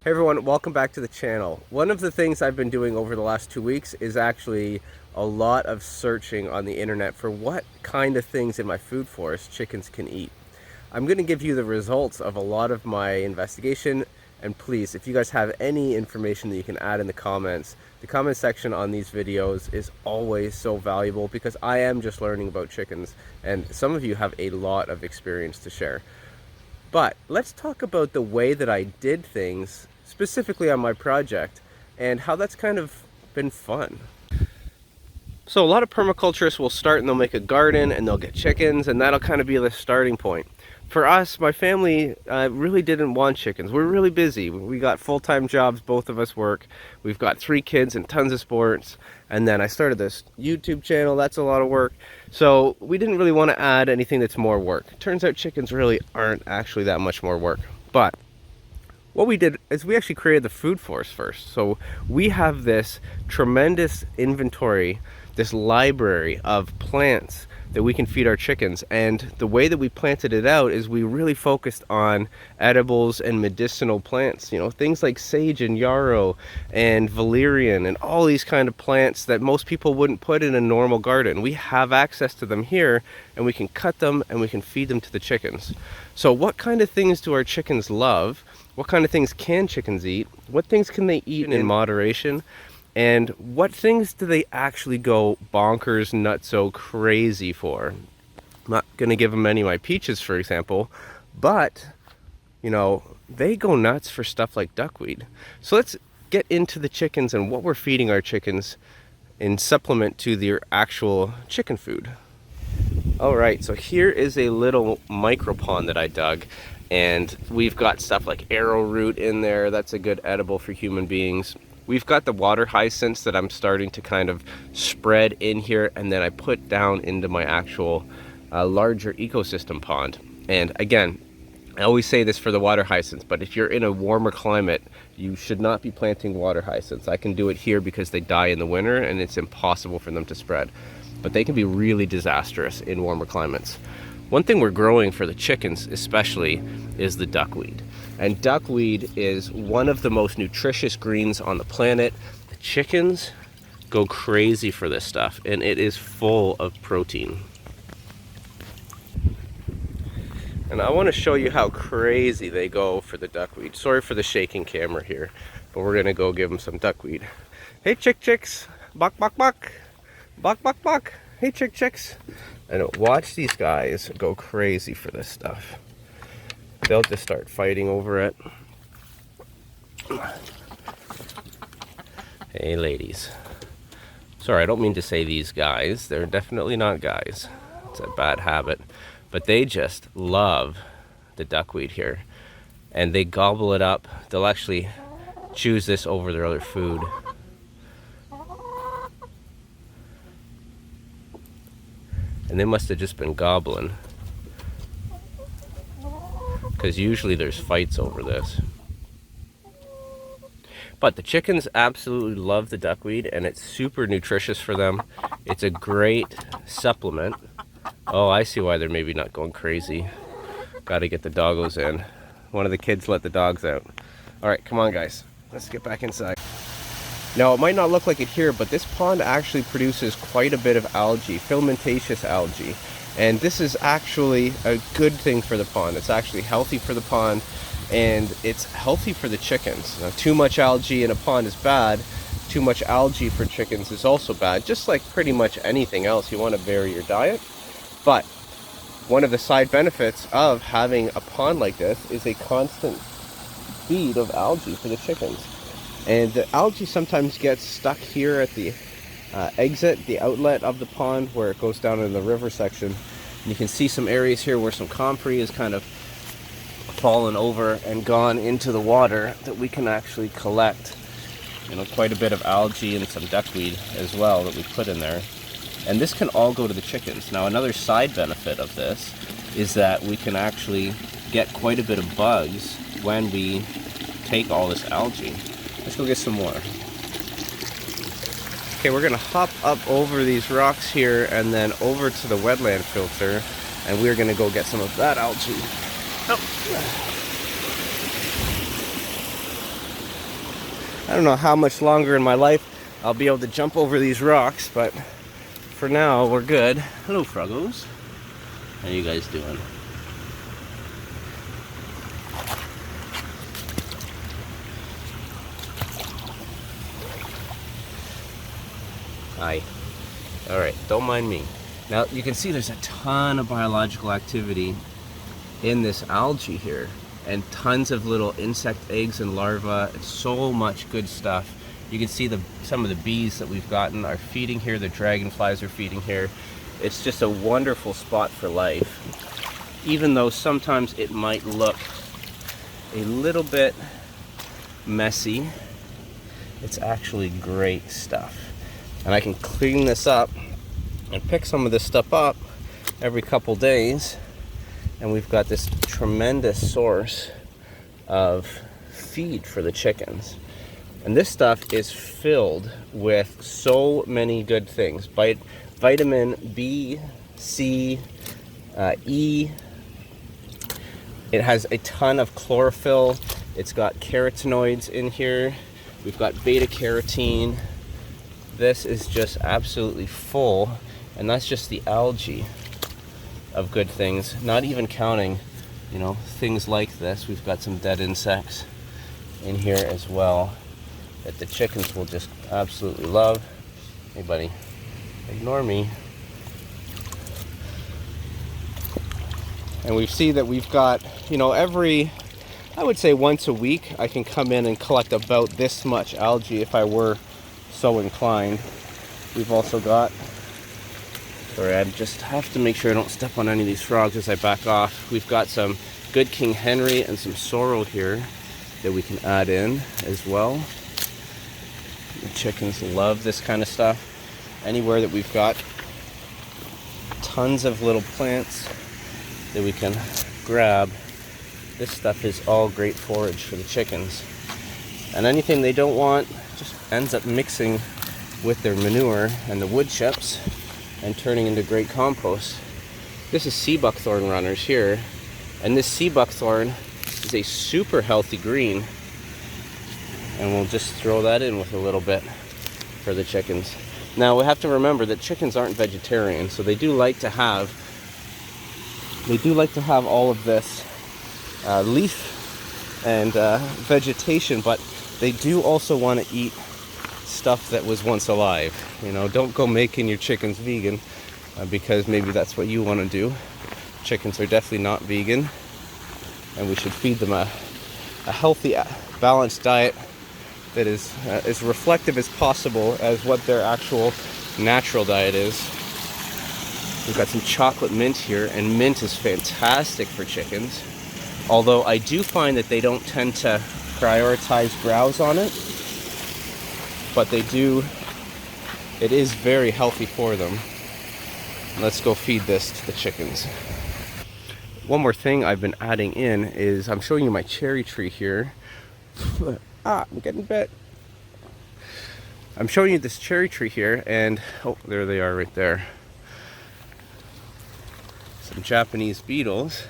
Hey everyone, welcome back to the channel. One of the things I've been doing over the last 2 weeks is actually a lot of searching on the internet for what kind of things in my food forest chickens can eat. I'm going to give you the results of a lot of my investigation, and please, if you guys have any information that you can add in the comment section on these videos is always so valuable because I am just learning about chickens and some of you have a lot of experience to share. But let's talk about the way that I did things specifically on my project and how that's kind of been fun. So a lot of permaculturists will start and they'll make a garden and they'll get chickens, and that'll kind of be the starting point. For us, my family really didn't want chickens. We're really busy. We got full-time jobs, both of us work. We've got 3 kids and tons of sports. And then I started this YouTube channel. That's a lot of work. So we didn't really want to add anything that's more work. Turns out chickens really aren't actually that much more work. But what we did is we actually created the food forest first. So we have this tremendous inventory, this library of plants that we can feed our chickens, and the way that we planted it out is we really focused on edibles and medicinal plants, you know, things like sage and yarrow and valerian and all these kind of plants that most people wouldn't put in a normal garden. We have access to them here and we can cut them and we can feed them to the chickens. So what kind of things do our chickens love? What kind of things can chickens eat? What things can they eat in moderation? And what things do they actually go bonkers, nutso, crazy for? I'm not going to give them any of my peaches, for example, but, you know, they go nuts for stuff like duckweed. So let's get into the chickens and what we're feeding our chickens in supplement to their actual chicken food. All right, so here is a little micro pond that I dug, and we've got stuff like arrowroot in there. That's a good edible for human beings. We've got the water hyacinths that I'm starting to kind of spread in here, and then I put down into my actual larger ecosystem pond. And again, I always say this for the water hyacinths, but if you're in a warmer climate, you should not be planting water hyacinths. I can do it here because they die in the winter and it's impossible for them to spread. But they can be really disastrous in warmer climates. One thing we're growing for the chickens especially is the duckweed. And duckweed is one of the most nutritious greens on the planet. The chickens go crazy for this stuff, and it is full of protein. And I want to show you how crazy they go for the duckweed. Sorry for the shaking camera here, but we're going to go give them some duckweed. Hey chicks, buck buck buck, buck buck buck. Hey chicks. And watch these guys go crazy for this stuff. They'll just start fighting over it. Hey ladies. Sorry, I don't mean to say these guys. They're definitely not guys. It's a bad habit. But they just love the duckweed here. And they gobble it up. They'll actually choose this over their other food. And they must have just been gobbling, because usually there's fights over this. But the chickens absolutely love the duckweed, and it's super nutritious for them. It's a great supplement. Oh, I see why they're maybe not going crazy. Got to get the doggos in. One of the kids let the dogs out. All right, come on guys, let's get back inside. Now, it might not look like it here, but this pond actually produces quite a bit of algae, filamentous algae. And this is actually a good thing for the pond. It's actually healthy for the pond, and it's healthy for the chickens. Now, too much algae in a pond is bad. Too much algae for chickens is also bad. Just like pretty much anything else, you want to vary your diet. But one of the side benefits of having a pond like this is a constant feed of algae for the chickens. And the algae sometimes gets stuck here at the exit, the outlet of the pond, where it goes down in the river section. And you can see some areas here where some comfrey is kind of fallen over and gone into the water that we can actually collect. You know, quite a bit of algae and some duckweed as well that we put in there. And this can all go to the chickens. Now, another side benefit of this is that we can actually get quite a bit of bugs when we take all this algae. Let's go get some more. Okay, we're gonna hop up over these rocks here and then over to the wetland filter, and we're gonna go get some of that algae. Oh. I don't know how much longer in my life I'll be able to jump over these rocks, but for now we're good. Hello, Fruggles. How you guys doing? Hi. Alright, don't mind me. Now you can see there's a ton of biological activity in this algae here, and tons of little insect eggs and larvae, and so much good stuff. You can see some of the bees that we've gotten are feeding here, the dragonflies are feeding here. It's just a wonderful spot for life, even though sometimes it might look a little bit messy. It's actually great stuff. And I can clean this up and pick some of this stuff up every couple days, and we've got this tremendous source of feed for the chickens. And this stuff is filled with so many good things. Vitamin B, C, E. It has a ton of chlorophyll. It's got carotenoids in here. We've got beta carotene. This is just absolutely full, and that's just the algae of good things, not even counting, you know, things like this. We've got some dead insects in here as well that the chickens will just absolutely love. Hey buddy, ignore me. And we see that we've got, you know, I would say once a week I can come in and collect about this much algae if I were so inclined. We've also got, sorry, I just have to make sure I don't step on any of these frogs as I back off. We've got some good King Henry and some sorrel here that we can add in as well. The chickens love this kind of stuff. Anywhere that we've got tons of little plants that we can grab, this stuff is all great forage for the chickens. And anything they don't want just ends up mixing with their manure and the wood chips and turning into great compost. This is sea buckthorn runners here, and this sea buckthorn is a super healthy green, and we'll just throw that in with a little bit for the chickens. Now we have to remember that chickens aren't vegetarian, so they do like to have all of this leaf and vegetation, but they do also want to eat stuff that was once alive. You know, don't go making your chickens vegan because maybe that's what you want to do. Chickens are definitely not vegan, and we should feed them a healthy, balanced diet that is as reflective as possible as what their actual natural diet is. We've got some chocolate mint here, and mint is fantastic for chickens, although I do find that they don't tend to prioritize browse on it, but they do. It is very healthy for them. Let's go feed this to the chickens. One more thing I've been adding in is, I'm showing you my cherry tree here. I'm getting bit. I'm showing you this cherry tree here, and oh, there they are right there. Some Japanese beetles,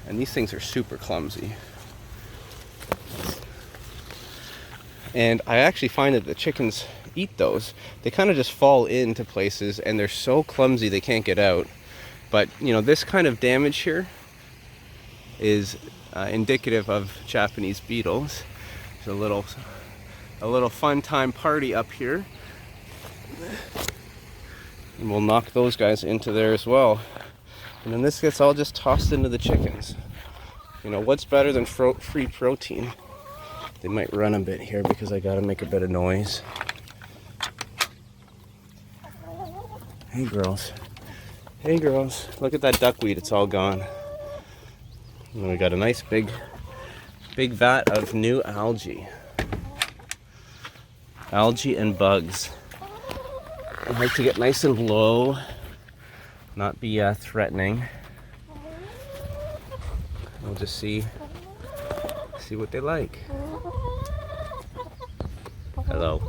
and these things are super clumsy. And I actually find that the chickens eat those. They kind of just fall into places, and they're so clumsy they can't get out. But you know, this kind of damage here is indicative of Japanese beetles. There's a little fun time party up here, and we'll knock those guys into there as well. And then this gets all just tossed into the chickens. You know, what's better than free protein? They might run a bit here because I gotta make a bit of noise. Hey girls. Hey girls. Look at that duckweed, it's all gone. And we got a nice big vat of new algae. Algae and bugs. I like to get nice and low, not be threatening. We'll just see what they like. Hello.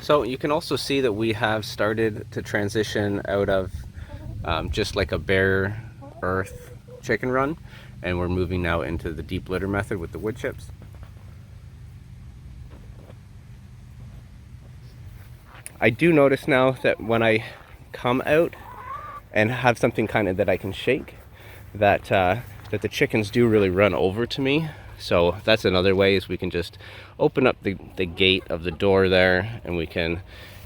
So you can also see that we have started to transition out of just like a bare earth chicken run, and we're moving now into the deep litter method with the wood chips. I do notice now that when I come out and have something kind of that I can shake, that that the chickens do really run over to me. So that's another way, is we can just open up the gate of the door there, and we can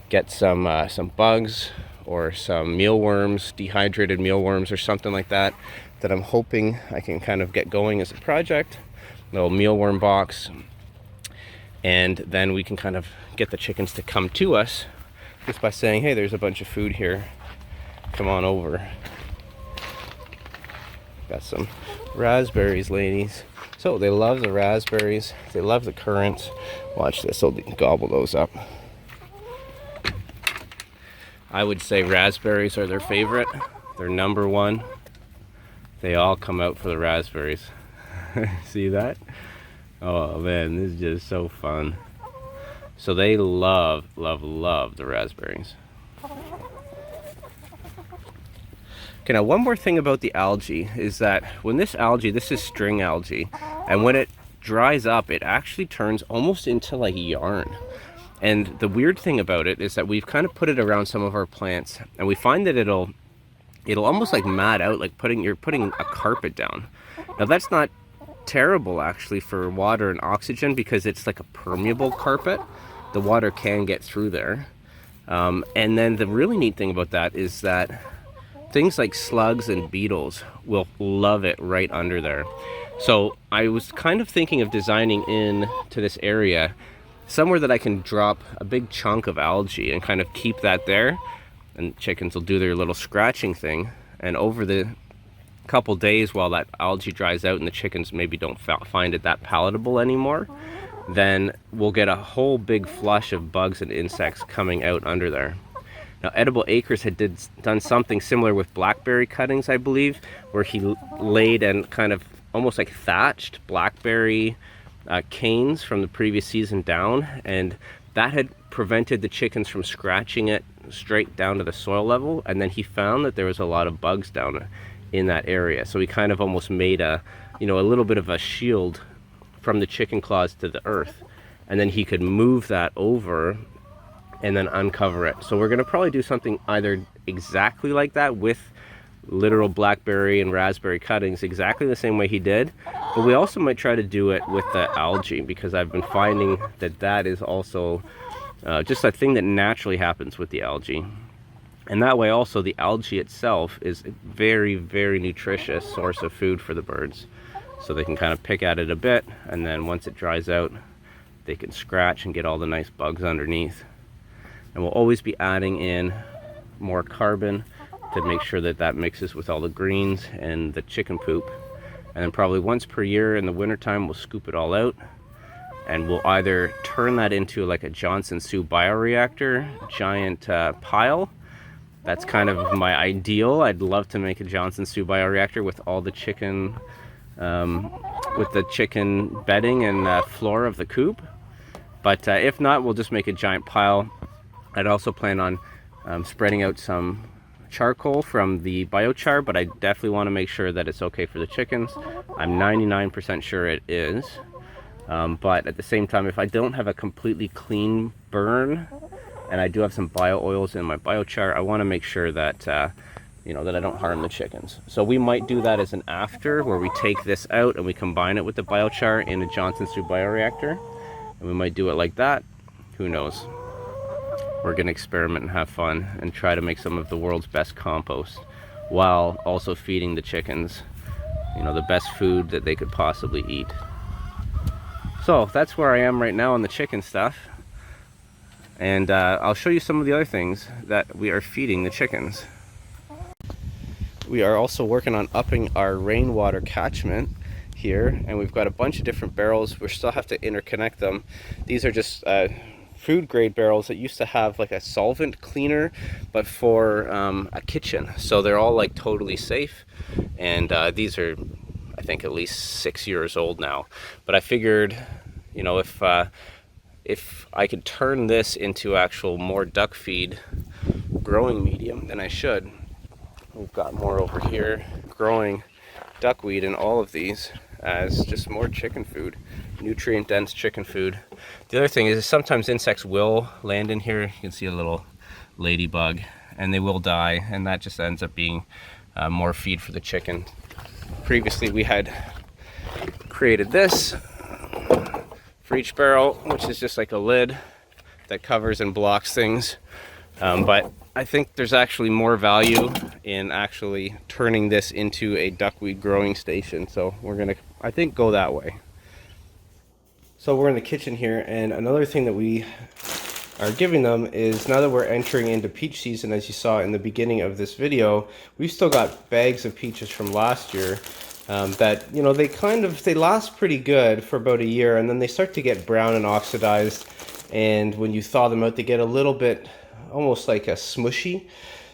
get some bugs or some mealworms, dehydrated mealworms or something like that, that I'm hoping I can kind of get going as a project. Little mealworm box, and then we can kind of get the chickens to come to us just by saying, hey, there's a bunch of food here, come on over. Got some raspberries, ladies. So they love the raspberries, they love the currants. Watch this, they'll gobble those up. I would say raspberries are their favorite. They're number one. They all come out for the raspberries. See that? Oh man, this is just so fun. So they love, love, love the raspberries. Okay, now one more thing about the algae is that when this algae, this is string algae, and when it dries up, it actually turns almost into like yarn. And the weird thing about it is that we've kind of put it around some of our plants, and we find that it'll almost like mat out, like you're putting a carpet down. Now that's not terrible actually for water and oxygen, because it's like a permeable carpet. The water can get through there. And then the really neat thing about that is that things like slugs and beetles will love it right under there. So I was kind of thinking of designing in to this area somewhere that I can drop a big chunk of algae and kind of keep that there, and chickens will do their little scratching thing, and over the couple days while that algae dries out and the chickens maybe don't find it that palatable anymore, then we'll get a whole big flush of bugs and insects coming out under there. Now, Edible Acres had done something similar with blackberry cuttings, I believe, where he laid and kind of almost like thatched blackberry canes from the previous season down, and that had prevented the chickens from scratching it straight down to the soil level. And then he found that there was a lot of bugs down in that area, so he kind of almost made a little bit of a shield from the chicken claws to the earth, and then he could move that over and then uncover it. So we're going to probably do something either exactly like that with literal blackberry and raspberry cuttings, exactly the same way he did, but we also might try to do it with the algae, because I've been finding that that is also just a thing that naturally happens with the algae. And that way also the algae itself is a very, very nutritious source of food for the birds. So they can kind of pick at it a bit, and then once it dries out, they can scratch and get all the nice bugs underneath. And we'll always be adding in more carbon to make sure that that mixes with all the greens and the chicken poop. And then probably once per year in the wintertime, we'll scoop it all out, and we'll either turn that into like a Johnson Sioux bioreactor, giant pile. That's kind of my ideal. I'd love to make a Johnson Sioux bioreactor with all the chicken, with the chicken bedding and floor of the coop. But if not, we'll just make a giant pile. I'd also plan on spreading out some charcoal from the biochar, but I definitely want to make sure that it's okay for the chickens. I'm 99% sure it is. But at the same time, if I don't have a completely clean burn, and I do have some bio oils in my biochar, I want to make sure that that I don't harm the chickens. So we might do that as an after, where we take this out and we combine it with the biochar in a Johnson Sioux bioreactor, and we might do it like that. Who knows? We're gonna experiment and have fun and try to make some of the world's best compost, while also feeding the chickens, the best food that they could possibly eat. So that's where I am right now on the chicken stuff. And I'll show you some of the other things that we are feeding the chickens. We are also working on upping our rainwater catchment here, and we've got a bunch of different barrels. We still have to interconnect them. These are just food grade barrels that used to have like a solvent cleaner, but for a kitchen. So they're all like totally safe, and these are, I think, at least 6 years old now. But I figured, if I could turn this into actual more duck feed growing medium, then I should. We've got more over here growing duckweed in all of these as just more chicken food, nutrient dense chicken food. The other thing is sometimes insects will land in here. You can see a little ladybug and they will die, and that just ends up being more feed for the chicken. Previously we had created this for each barrel, which is just like a lid that covers and blocks things. But I think there's actually more value in actually turning this into a duckweed growing station. So we're gonna, I think, go that way. So we're in the kitchen here, and another thing that we are giving them is, now that we're entering into peach season, as you saw in the beginning of this video, we've still got bags of peaches from last year that, you know, they last pretty good for about a year, and then they start to get brown and oxidized, and when you thaw them out they get a little bit almost like a smushy.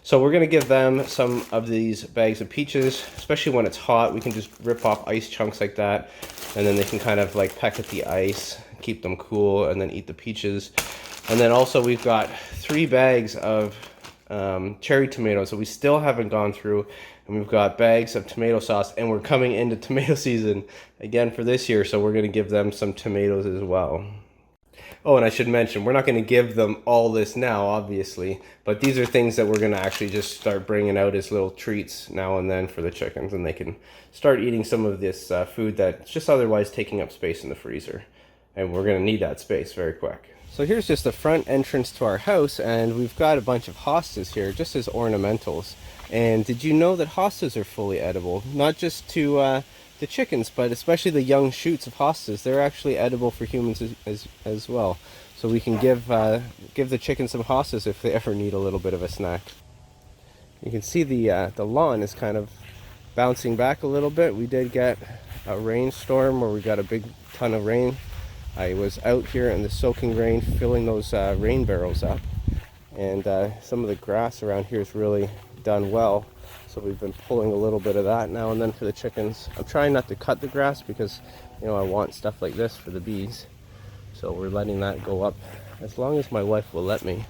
So we're going to give them some of these bags of peaches, especially when it's hot. We can just rip off ice chunks like that, and then they can kind of like peck at the ice, keep them cool, and then eat the peaches. And then also we've got 3 bags of cherry tomatoes that we still haven't gone through, and we've got bags of tomato sauce, and we're coming into tomato season again for this year, so we're going to give them some tomatoes as well. Oh, and I should mention, we're not going to give them all this now, obviously, but these are things that we're going to actually just start bringing out as little treats now and then for the chickens, and they can start eating some of this food that's just otherwise taking up space in the freezer. And we're going to need that space very quick. So here's just the front entrance to our house, and we've got a bunch of hostas here just as ornamentals. And did you know that hostas are fully edible? Not just to the chickens, but especially the young shoots of hostas. They're actually edible for humans as well. So we can give the chickens some hostas if they ever need a little bit of a snack. You can see the lawn is kind of bouncing back a little bit. We did get a rainstorm where we got a big ton of rain. I was out here in the soaking rain filling those rain barrels up, and some of the grass around here is really done well. So we've been pulling a little bit of that now and then for the chickens. I'm trying not to cut the grass because, you know, I want stuff like this for the bees. So we're letting that go up as long as my wife will let me.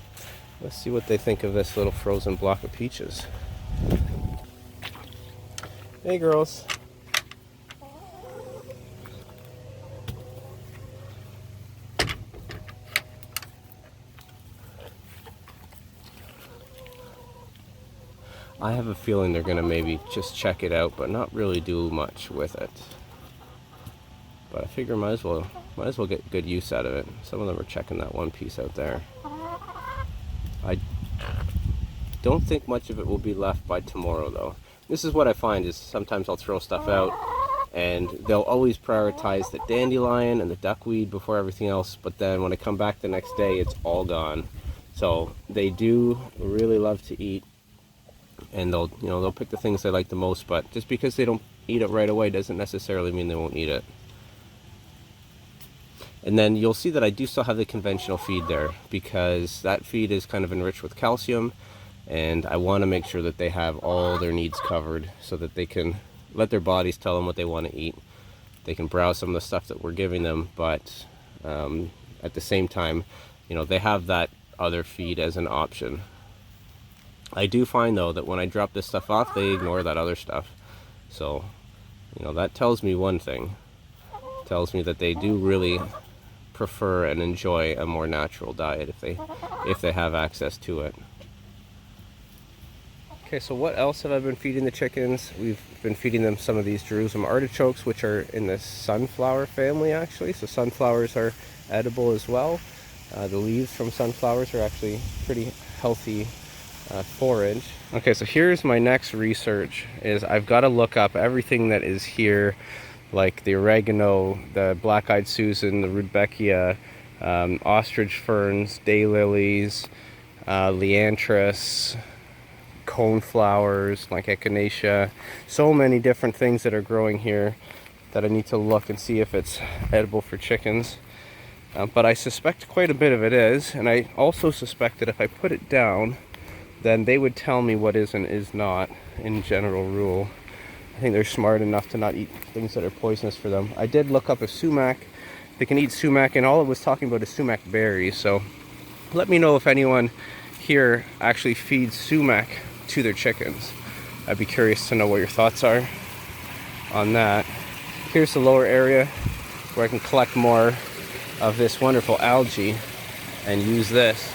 Let's see what they think of this little frozen block of peaches. Hey girls. I have a feeling they're going to maybe just check it out, but not really do much with it. But I figure might as well get good use out of it. Some of them are checking that one piece out there. I don't think much of it will be left by tomorrow, though. This is what I find is sometimes I'll throw stuff out, and they'll always prioritize the dandelion and the duckweed before everything else, but then when I come back the next day, it's all gone. So they do really love to eat, and they'll pick the things they like the most, but just because they don't eat it right away doesn't necessarily mean they won't eat it. And then you'll see that I do still have the conventional feed there, because that feed is kind of enriched with calcium, and I want to make sure that they have all their needs covered so that they can let their bodies tell them what they want to eat. They can browse some of the stuff that we're giving them, but at the same time, they have that other feed as an option. I do find though that when I drop this stuff off, they ignore that other stuff. So, that tells me one thing. It tells me that they do really prefer and enjoy a more natural diet if they have access to it. Okay, so what else have I been feeding the chickens? We've been feeding them some of these Jerusalem artichokes, which are in the sunflower family actually. So sunflowers are edible as well. The leaves from sunflowers are actually pretty healthy forage. Okay, so here's my next research, is I've got to look up everything that is here, like the oregano, the black-eyed Susan, the rudbeckia, ostrich ferns, daylilies, liantris, coneflowers like echinacea. So many different things that are growing here that I need to look and see if it's edible for chickens. But I suspect quite a bit of it is, and I also suspect that if I put it down, then they would tell me what is and is not in general rule. I think they're smart enough to not eat things that are poisonous for them. I did look up a sumac, They can eat sumac, and all it was talking about is sumac berries. So let me know if anyone here actually feeds sumac to their chickens. I'd be curious to know what your thoughts are on that. Here's the lower area where I can collect more of this wonderful algae and use this.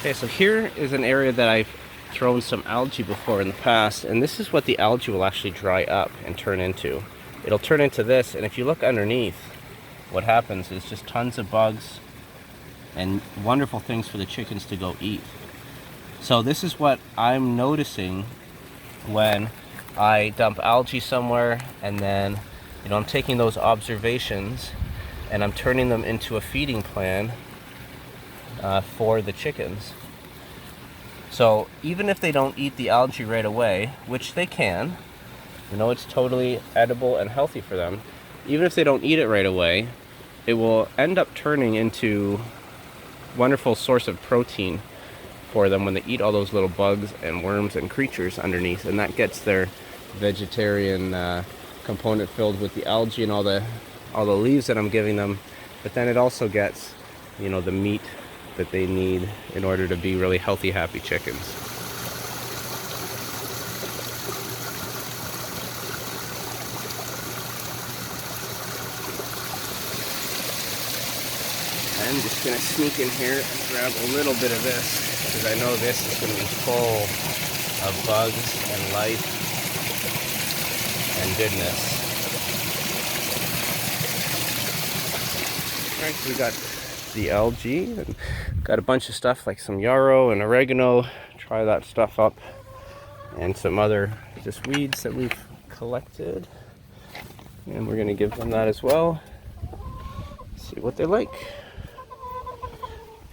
Okay, so here is an area that I've thrown some algae before in the past, and this is what the algae will actually dry up and turn into. It'll turn into this, and if you look underneath, what happens is just tons of bugs and wonderful things for the chickens to go eat. So this is what I'm noticing when I dump algae somewhere, and then I'm taking those observations and I'm turning them into a feeding plan for the chickens. So even if they don't eat the algae right away, which they can, it's totally edible and healthy for them. Even if they don't eat it right away, it will end up turning into a wonderful source of protein for them when they eat all those little bugs and worms and creatures underneath, and that gets their vegetarian component filled with the algae and all the leaves that I'm giving them. But then it also gets the meat that they need in order to be really healthy, happy chickens. I'm just gonna sneak in here and grab a little bit of this, because I know this is gonna be full of bugs and life and goodness. Alright, so we got the algae and got a bunch of stuff like some yarrow and oregano. Try that stuff up, and some other just weeds that we've collected, and we're gonna give them that as well. See what they're like.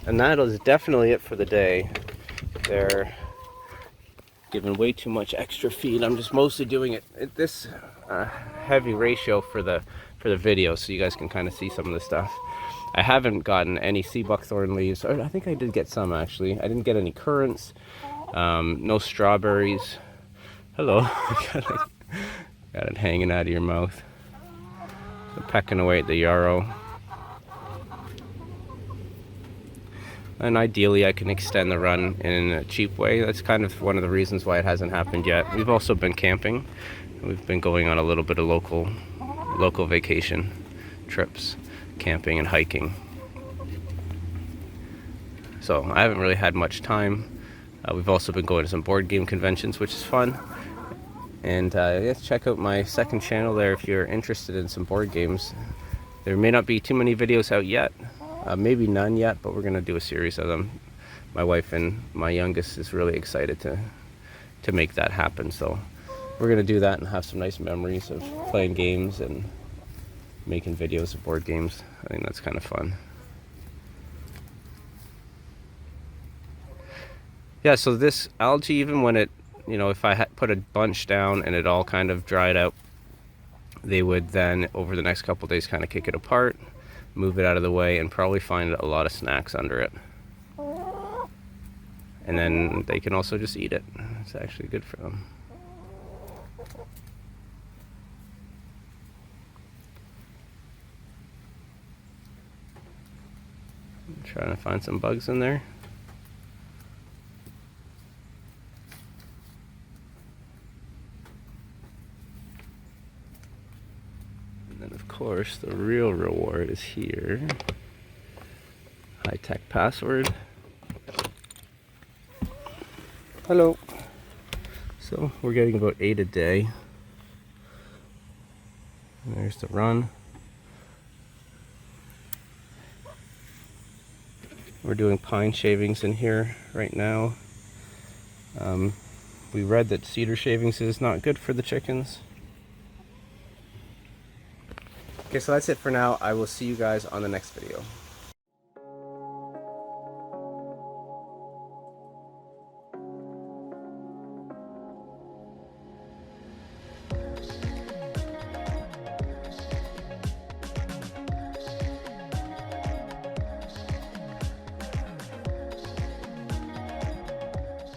And that is definitely it for the day. They're giving way too much extra feed. I'm just mostly doing it at this heavy ratio for the video, so you guys can kind of see some of the stuff. I haven't gotten any sea buckthorn leaves. Or I think I did get some, actually. I didn't get any currants, no strawberries. Hello. Got it hanging out of your mouth. So pecking away at the yarrow. And ideally I can extend the run in a cheap way. That's kind of one of the reasons why it hasn't happened yet. We've also been camping. We've been going on a little bit of local vacation trips, camping and hiking. So I haven't really had much time. We've also been going to some board game conventions, which is fun. And yes, check out my second channel there if you're interested in some board games. There may not be too many videos out yet, maybe none yet, but we're going to do a series of them. My wife and my youngest is really excited to make that happen. So we're going to do that and have some nice memories of playing games and making videos of board games. I think that's kind of fun. Yeah, so this algae, even when it, if I had put a bunch down and it all kind of dried out, they would then, over the next couple days, kind of kick it apart, move it out of the way, and probably find a lot of snacks under it. And then they can also just eat it. It's actually good for them. I'm trying to find some bugs in there. And of course, the real reward is here. High-tech password. Hello. So we're getting about 8 a day. And there's the run. We're doing pine shavings in here right now. We read that cedar shavings is not good for the chickens. Okay, so that's it for now. I will see you guys on the next video.